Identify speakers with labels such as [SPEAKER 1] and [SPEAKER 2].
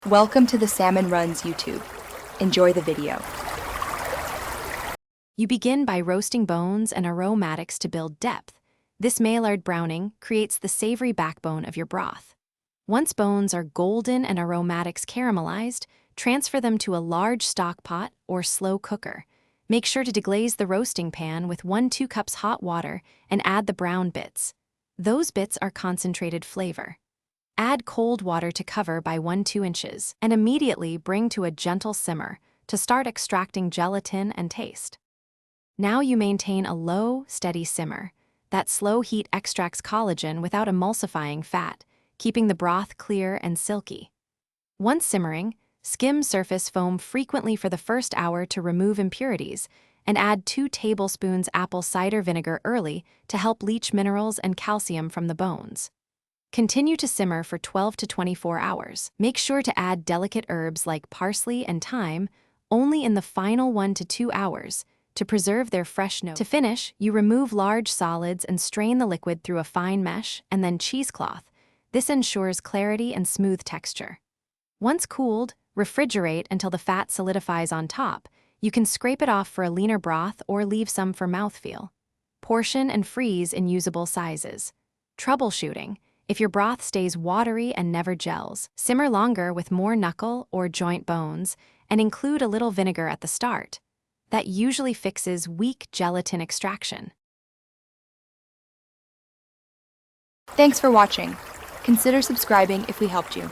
[SPEAKER 1] Welcome to the Salmon Runs YouTube. Enjoy the video.
[SPEAKER 2] You begin by roasting bones and aromatics to build depth. This Maillard browning creates the savory backbone of your broth. Once bones are golden and aromatics caramelized, transfer them to a large stock pot or slow cooker. Make sure to deglaze the roasting pan with 1-2 cups hot water and add the brown bits. Those bits are concentrated flavor. Add cold water to cover by 1-2 inches and immediately bring to a gentle simmer to start extracting gelatin and taste. Now you maintain a low, steady simmer. That slow heat extracts collagen without emulsifying fat, keeping the broth clear and silky. Once simmering, skim surface foam frequently for the first hour to remove impurities, and add 2 tablespoons apple cider vinegar early to help leach minerals and calcium from the bones. Continue to simmer for 12 to 24 hours. Make sure to add delicate herbs like parsley and thyme only in the final 1 to 2 hours to preserve their fresh note. To finish, you remove large solids and strain the liquid through a fine mesh and then cheesecloth. This ensures clarity and smooth texture. Once cooled, refrigerate until the fat solidifies on top. You can scrape it off for a leaner broth or leave some for mouthfeel. Portion and freeze in usable sizes. Troubleshooting: if your broth stays watery and never gels, simmer longer with more knuckle or joint bones and include a little vinegar at the start. That usually fixes weak gelatin extraction.
[SPEAKER 1] Thanks for watching. Consider subscribing if we helped you.